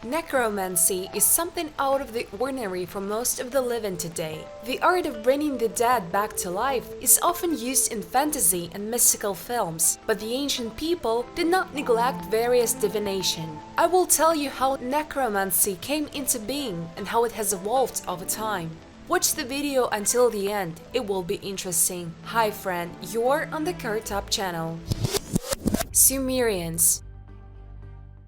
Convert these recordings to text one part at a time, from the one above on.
Necromancy is something out of the ordinary for most of the living today. The art of bringing the dead back to life is often used in fantasy and mystical films, but the ancient people did not neglect various divination. I will tell you how necromancy came into being and how it has evolved over time. Watch the video until the end, it will be interesting. Hi friend, you're on the KirTop channel. Sumerians.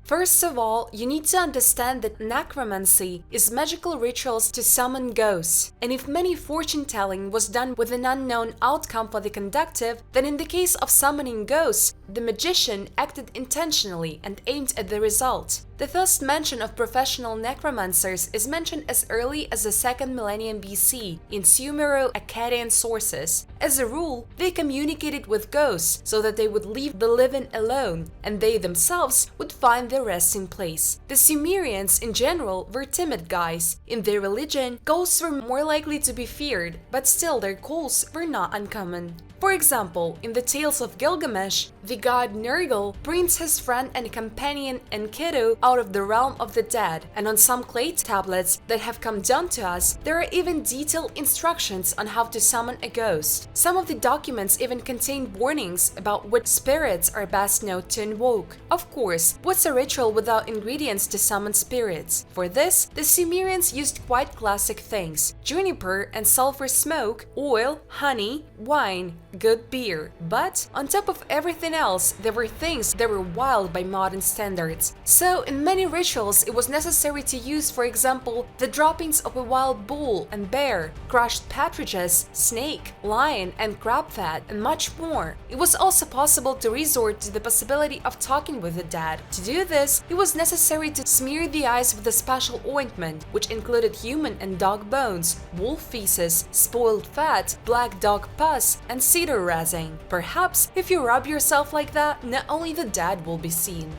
First of all, you need to understand that necromancy is magical rituals to summon ghosts, and if many fortune-telling was done with an unknown outcome for the conductive, then in the case of summoning ghosts, the magician acted intentionally and aimed at the result. The first mention of professional necromancers is mentioned as early as the 2nd millennium BC in Sumero-Akkadian sources. As a rule, they communicated with ghosts so that they would leave the living alone, and they themselves would find their resting place. The Sumerians in general were timid guys. In their religion, ghosts were more likely to be feared, but still their calls were not uncommon. For example, in the Tales of Gilgamesh, the god Nergal brings his friend and companion Enkidu out of the realm of the dead, and on some clay tablets that have come down to us, there are even detailed instructions on how to summon a ghost. Some of the documents even contain warnings about which spirits are best known to invoke. Of course, what's a ritual without ingredients to summon spirits? For this, the Sumerians used quite classic things: juniper and sulfur smoke, oil, honey, wine, good beer. But on top of everything else, there were things that were wild by modern standards. So in many rituals it was necessary to use, for example, the droppings of a wild bull and bear, crushed partridges, snake, lion and crab fat, and much more. It was also possible to resort to the possibility of talking with the dead. To do this, it was necessary to smear the eyes with a special ointment, which included human and dog bones, wolf feces, spoiled fat, black dog pus, and cedar resin. Perhaps if you rub yourself like that, not only the dead will be seen.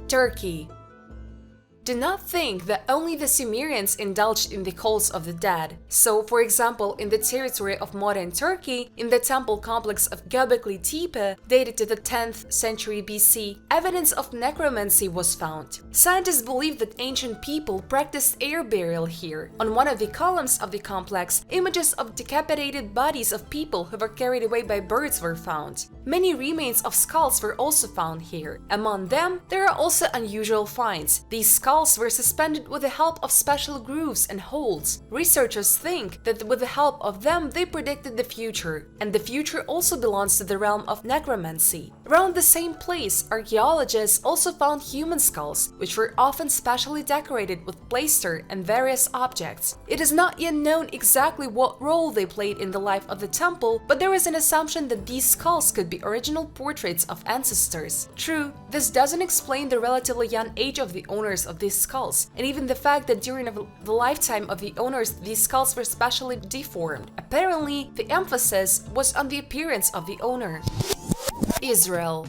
Turkey. Do not think that only the Sumerians indulged in the cults of the dead. So, for example, in the territory of modern Turkey, in the temple complex of Göbekli Tepe, dated to the 10th century BC, evidence of necromancy was found. Scientists believe that ancient people practiced air burial here. On one of the columns of the complex, images of decapitated bodies of people who were carried away by birds were found. Many remains of skulls were also found here. Among them, there are also unusual finds. These skulls were suspended with the help of special grooves and holes. Researchers think that with the help of them they predicted the future, and the future also belongs to the realm of necromancy. Around the same place, archaeologists also found human skulls, which were often specially decorated with plaster and various objects. It is not yet known exactly what role they played in the life of the temple, but there is an assumption that these skulls could be original portraits of ancestors. True, this doesn't explain the relatively young age of the owners of these skulls, and even the fact that during the lifetime of the owners these skulls were specially deformed. Apparently, the emphasis was on the appearance of the owner. Israel.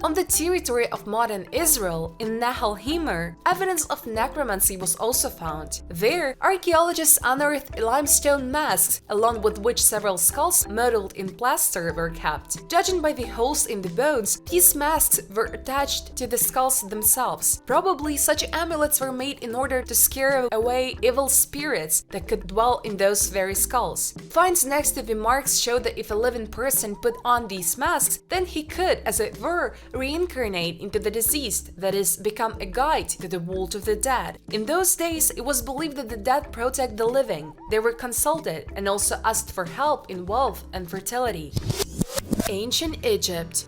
On the territory of modern Israel, in Nahal Himer, evidence of necromancy was also found. There, archaeologists unearthed limestone masks, along with which several skulls modeled in plaster were kept. Judging by the holes in the bones, these masks were attached to the skulls themselves. Probably such amulets were made in order to scare away evil spirits that could dwell in those very skulls. Finds next to the marks show that if a living person put on these masks, then he could, as it were, reincarnate into the deceased, that is, become a guide to the world of the dead. In those days, it was believed that the dead protect the living. They were consulted and also asked for help in wealth and fertility. Ancient Egypt.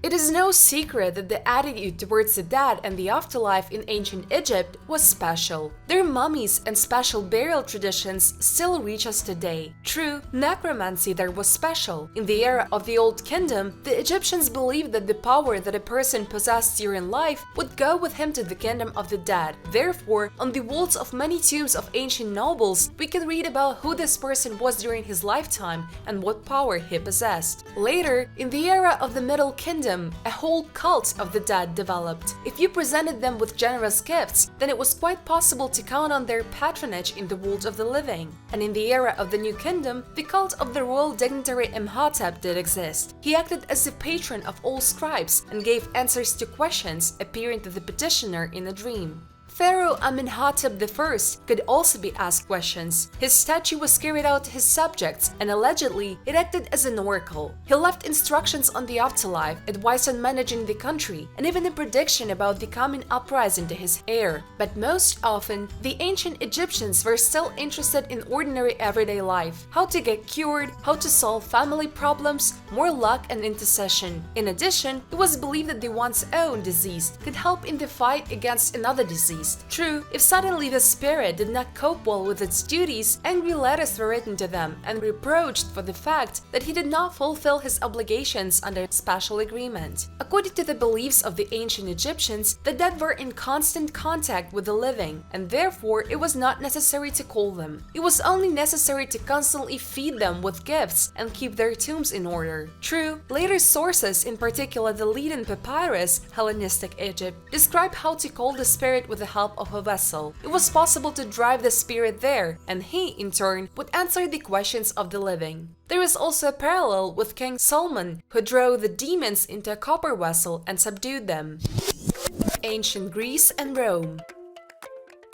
It is no secret that the attitude towards the dead and the afterlife in ancient Egypt was special. Their mummies and special burial traditions still reach us today. True, necromancy there was special. In the era of the Old Kingdom, the Egyptians believed that the power that a person possessed during life would go with him to the kingdom of the dead. Therefore, on the walls of many tombs of ancient nobles, we can read about who this person was during his lifetime and what power he possessed. Later, in the era of the Middle Kingdom, kingdom, a whole cult of the dead developed. If you presented them with generous gifts, then it was quite possible to count on their patronage in the world of the living. And in the era of the New Kingdom, the cult of the royal dignitary Imhotep did exist. He acted as the patron of all scribes and gave answers to questions appearing to the petitioner in a dream. Pharaoh Amenhotep I could also be asked questions. His statue was carried out to his subjects, and allegedly, it acted as an oracle. He left instructions on the afterlife, advice on managing the country, and even a prediction about the coming uprising to his heir. But most often, the ancient Egyptians were still interested in ordinary everyday life, how to get cured, how to solve family problems, more luck and intercession. In addition, it was believed that the one's own deceased could help in the fight against another disease. True, if suddenly the spirit did not cope well with its duties, angry letters were written to them and reproached for the fact that he did not fulfill his obligations under special agreement. According to the beliefs of the ancient Egyptians, the dead were in constant contact with the living, and therefore it was not necessary to call them. It was only necessary to constantly feed them with gifts and keep their tombs in order. True, later sources, in particular the Leiden Papyrus, Hellenistic Egypt, describe how to call the spirit with the help of a vessel. It was possible to drive the spirit there, and he, in turn, would answer the questions of the living. There is also a parallel with King Solomon, who drove the demons into a copper vessel and subdued them. Ancient Greece and Rome.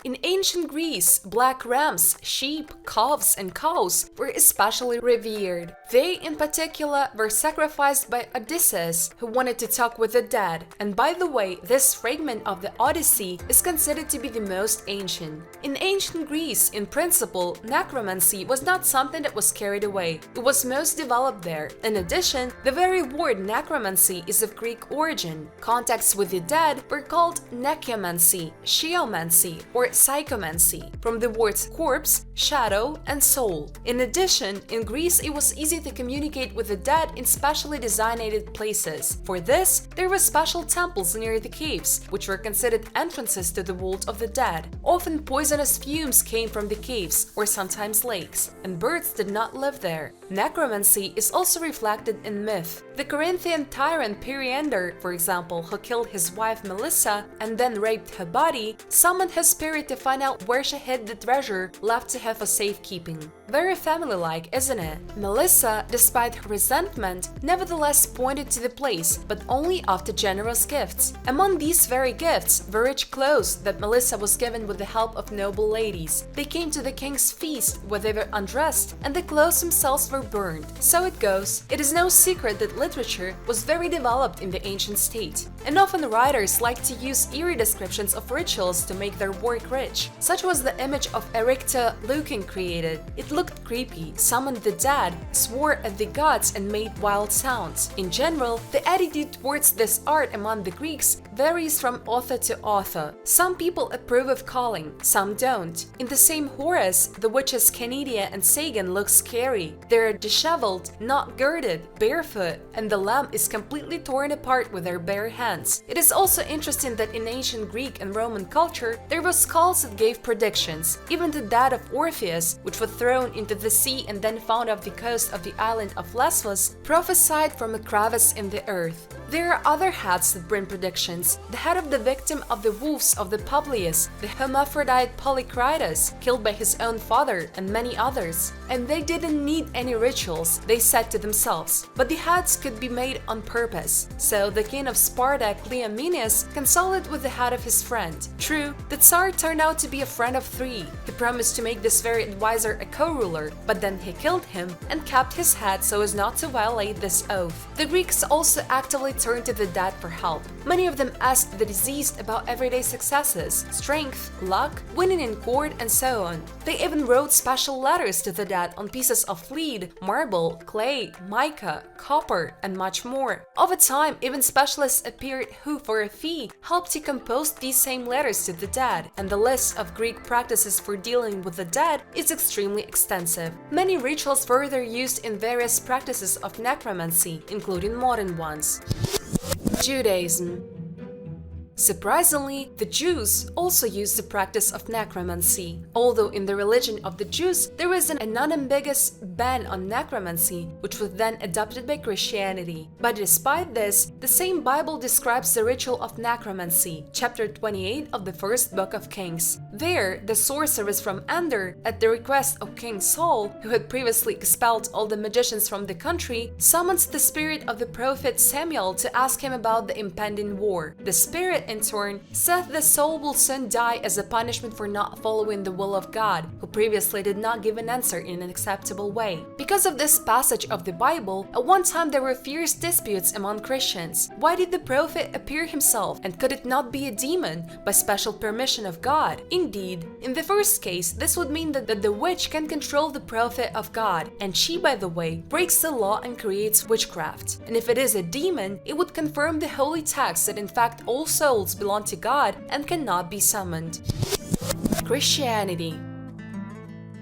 In ancient Greece, black rams, sheep, calves, and cows were especially revered. They, in particular, were sacrificed by Odysseus, who wanted to talk with the dead. And by the way, this fragment of the Odyssey is considered to be the most ancient. In ancient Greece, in principle, necromancy was not something that was carried away. It was most developed there. In addition, the very word necromancy is of Greek origin. Contacts with the dead were called necromancy, geomancy, or psychomancy, from the words corpse, shadow, and soul. In addition, in Greece it was easy to communicate with the dead in specially designated places. For this, there were special temples near the caves, which were considered entrances to the world of the dead. Often poisonous fumes came from the caves, or sometimes lakes, and birds did not live there. Necromancy is also reflected in myth. The Corinthian tyrant Periander, for example, who killed his wife Melissa and then raped her body, summoned his spirit to find out where she hid the treasure left to her for safekeeping. Very family-like, isn't it? Melissa, despite her resentment, nevertheless pointed to the place, but only after generous gifts. Among these very gifts were rich clothes that Melissa was given with the help of noble ladies. They came to the king's feast where they were undressed, and the clothes themselves were burned. So it goes. It is no secret that literature was very developed in the ancient state, and often writers liked to use eerie descriptions of rituals to make their work rich. Such was the image of Ericta Lucan created. It looked creepy, summoned the dead, swore at the gods, and made wild sounds. In general, the attitude towards this art among the Greeks varies from author to author. Some people approve of calling, some don't. In the same Horace, the witches Canidia and Sagan look scary. They're disheveled, not girded, barefoot, and the lamb is completely torn apart with their bare hands. It is also interesting that in ancient Greek and Roman culture, there were skulls that gave predictions. Even the dad of Orpheus, which was thrown into the sea and then found off the coast of the island of Lesbos, prophesied from a crevice in the earth. There are other hats that bring predictions. The head of the victim of the wolves of the Publius, the hermaphrodite Polycritus, killed by his own father, and many others. And they didn't need any rituals, they said to themselves. But the hats could be made on purpose. So the king of Sparta, Cleomenes, consulted with the head of his friend. True, the Tsar turned out to be a friend of three. He promised to make this very advisor a co-ruler, but then he killed him and kept his head so as not to violate this oath. The Greeks also actively turned to the dead for help. Many of them asked the deceased about everyday successes, strength, luck, winning in court, and so on. They even wrote special letters to the dead on pieces of lead, marble, clay, mica, copper, and much more. Over time, even specialists appeared who, for a fee, helped to compose these same letters to the dead, and the list of Greek practices for dealing with the dead is extremely extensive. Many rituals further used in various practices of necromancy, including modern ones. Judaism. Surprisingly, the Jews also used the practice of necromancy. Although in the religion of the Jews there is an unambiguous ban on necromancy, which was then adopted by Christianity. But despite this, the same Bible describes the ritual of necromancy, chapter 28 of the first book of Kings. There, the sorceress from Endor, at the request of King Saul, who had previously expelled all the magicians from the country, summons the spirit of the prophet Samuel to ask him about the impending war. The spirit, in turn, says that Saul will soon die as a punishment for not following the will of God, who previously did not give an answer in an acceptable way. Because of this passage of the Bible, at one time there were fierce disputes among Christians. Why did the prophet appear himself, and could it not be a demon by special permission of God? Indeed, in the first case, this would mean that the witch can control the prophet of God, and she, by the way, breaks the law and creates witchcraft. And if it is a demon, it would confirm the holy text that in fact all souls belong to God and cannot be summoned. Christianity.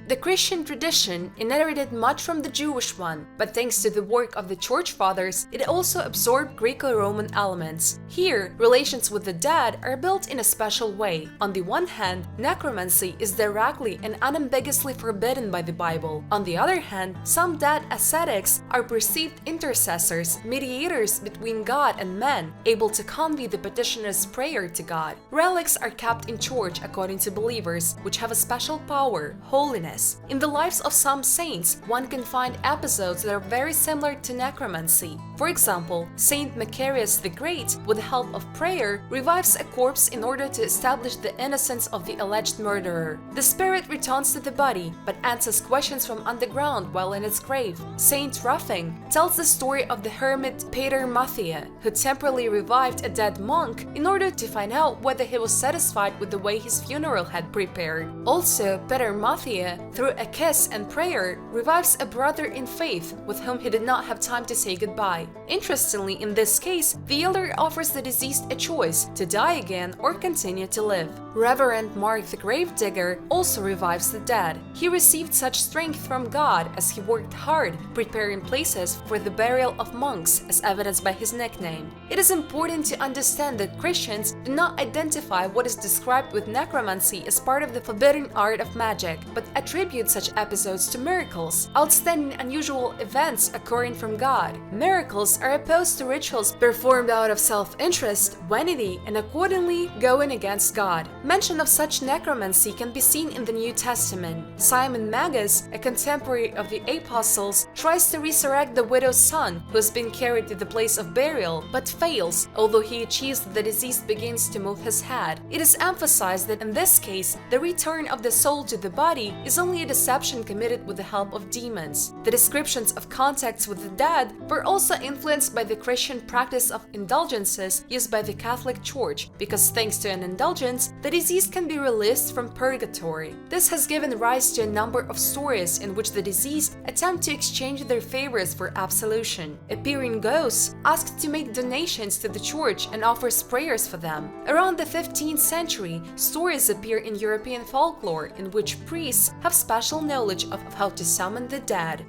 The Christian tradition inherited much from the Jewish one, but thanks to the work of the Church Fathers, it also absorbed Greco-Roman elements. Here, relations with the dead are built in a special way. On the one hand, necromancy is directly and unambiguously forbidden by the Bible. On the other hand, some dead ascetics are perceived intercessors, mediators between God and man, able to convey the petitioner's prayer to God. Relics are kept in church according to believers, which have a special power, holiness. In the lives of some saints, one can find episodes that are very similar to necromancy. For example, Saint Macarius the Great, with the help of prayer, revives a corpse in order to establish the innocence of the alleged murderer. The spirit returns to the body, but answers questions from underground while in its grave. Saint Ruffing tells the story of the hermit Peter Mathia, who temporarily revived a dead monk in order to find out whether he was satisfied with the way his funeral had prepared. Also, Peter Mathia, through a kiss and prayer, revives a brother in faith with whom he did not have time to say goodbye. Interestingly, in this case, the elder offers the deceased a choice to die again or continue to live. Reverend Mark the Gravedigger also revives the dead. He received such strength from God as he worked hard preparing places for the burial of monks, as evidenced by his nickname. It is important to understand that Christians do not identify what is described with necromancy as part of the forbidden art of magic, but attribute such episodes to miracles, outstanding unusual events occurring from God. Miracles are opposed to rituals performed out of self-interest, vanity, and accordingly going against God. Mention of such necromancy can be seen in the New Testament. Simon Magus, a contemporary of the apostles, tries to resurrect the widow's son who has been carried to the place of burial, but fails, although he achieves that the deceased begins to move his head. It is emphasized that in this case, the return of the soul to the body is only a deception committed with the help of demons. The descriptions of contacts with the dead were also influenced by the Christian practice of indulgences used by the Catholic Church, because thanks to an indulgence, the deceased can be released from purgatory. This has given rise to a number of stories in which the deceased attempt to exchange their favors for absolution. Appearing ghosts ask to make donations to the church and offers prayers for them. Around the 15th century, stories appear in European folklore in which priests have special knowledge of how to summon the dead.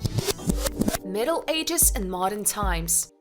Middle Ages and modern times.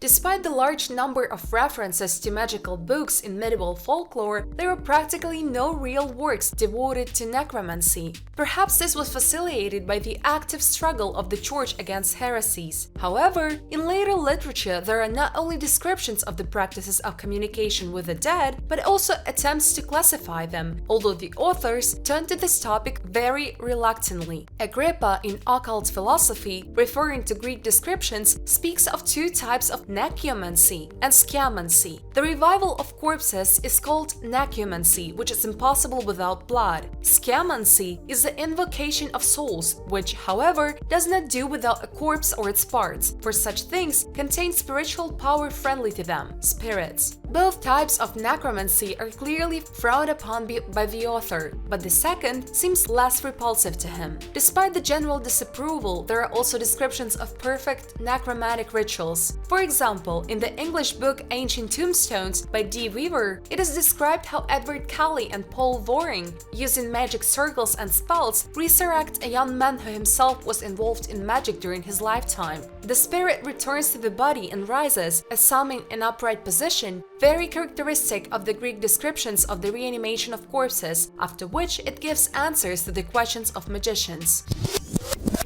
Despite the large number of references to magical books in medieval folklore, there are practically no real works devoted to necromancy. Perhaps this was facilitated by the active struggle of the Church against heresies. However, in later literature there are not only descriptions of the practices of communication with the dead, but also attempts to classify them, although the authors turn to this topic very reluctantly. Agrippa, in Occult Philosophy, referring to Greek descriptions, speaks of two types of necromancy and scamancy. The revival of corpses is called necromancy, which is impossible without blood. Scamancy is the invocation of souls, which, however, does not do without a corpse or its parts, for such things contain spiritual power friendly to them, spirits. Both types of necromancy are clearly frowned upon by the author, but the second seems less repulsive to him. Despite the general disapproval, there are also descriptions of perfect necromantic rituals. For example, in the English book Ancient Tombstones by D. Weaver, it is described how Edward Kelly and Paul Waring, using magic circles and spells, resurrect a young man who himself was involved in magic during his lifetime. The spirit returns to the body and rises, assuming an upright position, very characteristic of the Greek descriptions of the reanimation of corpses, after which it gives answers to the questions of magicians.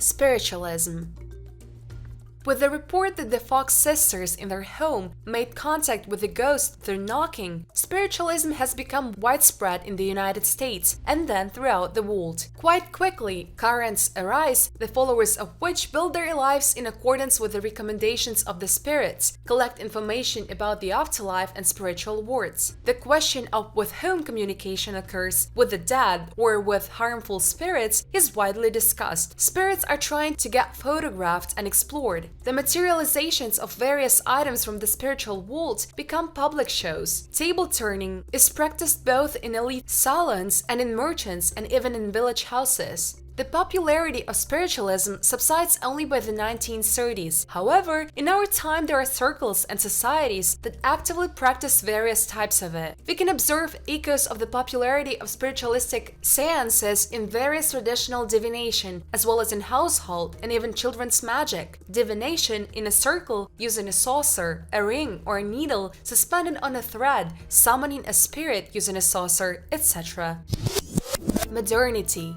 Spiritualism. With the report that the Fox sisters in their home made contact with the ghost through knocking, spiritualism has become widespread in the United States and then throughout the world. Quite quickly, currents arise, the followers of which build their lives in accordance with the recommendations of the spirits, collect information about the afterlife and spiritual worlds. The question of with whom communication occurs, with the dead or with harmful spirits, is widely discussed. Spirits are trying to get photographed and explored. The materializations of various items from the spiritual world become public shows. Table turning is practiced both in elite salons and in merchants and even in village houses. The popularity of spiritualism subsides only by the 1930s. However, in our time there are circles and societies that actively practice various types of it. We can observe echoes of the popularity of spiritualistic seances in various traditional divination, as well as in household and even children's magic. Divination in a circle using a saucer, a ring, or a needle suspended on a thread, summoning a spirit using a saucer, etc. Modernity.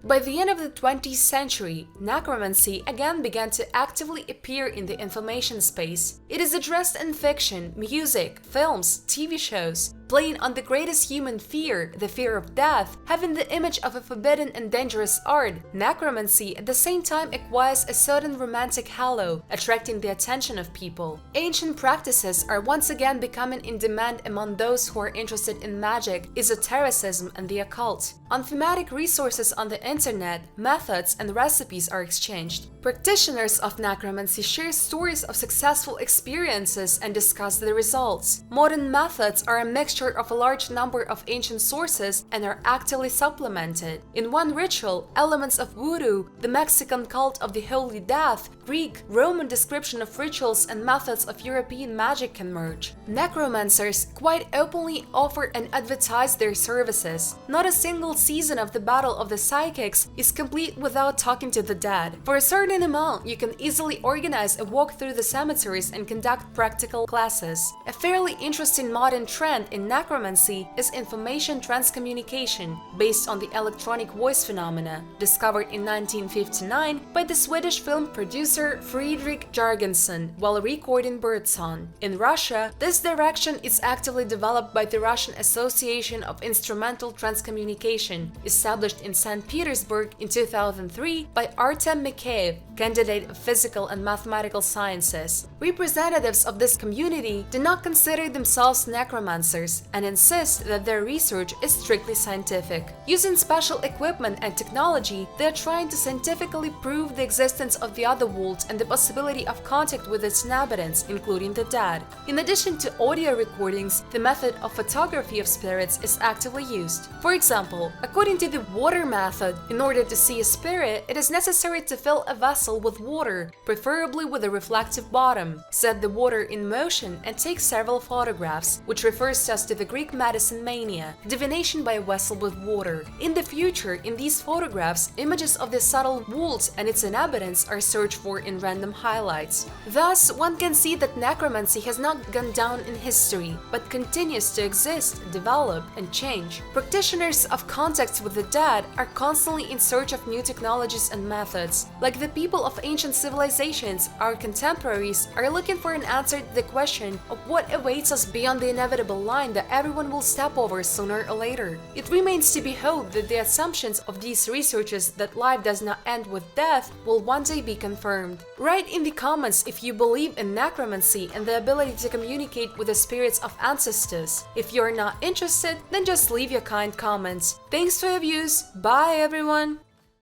By the end of the 20th century, necromancy again began to actively appear in the information space. It is addressed in fiction, music, films, TV shows, playing on the greatest human fear, the fear of death, having the image of a forbidden and dangerous art. Necromancy at the same time acquires a certain romantic halo, attracting the attention of people. Ancient practices are once again becoming in demand among those who are interested in magic, esotericism, and the occult. On thematic resources on the internet, methods and recipes are exchanged. Practitioners of necromancy share stories of successful experiences and discuss the results. Modern methods are a mixture of a large number of ancient sources and are actively supplemented. In one ritual, elements of voodoo, the Mexican cult of the Holy Death, Greek, Roman description of rituals and methods of European magic can merge. Necromancers quite openly offer and advertise their services. Not a single season of the Battle of the Psychics is complete without talking to the dead. For a certain amount, you can easily organize a walk through the cemeteries and conduct practical classes. A fairly interesting modern trend in necromancy is information transcommunication, based on the electronic voice phenomena, discovered in 1959 by the Swedish film producer Fredrik Jörgensen while recording birdsong. In Russia, this direction is actively developed by the Russian Association of Instrumental Transcommunication, established in St. Petersburg in 2003 by Artem Mikheyev, candidate of physical and mathematical sciences. Representatives of this community do not consider themselves necromancers and insist that their research is strictly scientific. Using special equipment and technology, they are trying to scientifically prove the existence of the other world and the possibility of contact with its inhabitants, including the dead. In addition to audio recordings, the method of photography of spirits is actively used. For example, according to the water method, in order to see a spirit, it is necessary to fill a vessel with water, preferably with a reflective bottom, set the water in motion, and take several photographs, which refers us to the Greek medicine mania, divination by a vessel with water. In the future, in these photographs, images of the subtle world and its inhabitants are searched for in random highlights. Thus, one can see that necromancy has not gone down in history, but continues to exist, develop, and change. Practitioners of contacts with the dead are constantly in search of new technologies and methods. Like the people of ancient civilizations, our contemporaries are looking for an answer to the question of what awaits us beyond the inevitable line that everyone will step over sooner or later. It remains to be hoped that the assumptions of these researchers that life does not end with death will one day be confirmed. Write in the comments if you believe in necromancy and the ability to communicate with the spirits of ancestors. If you're not interested, then just leave your kind comments. Thanks for your views. Bye everyone!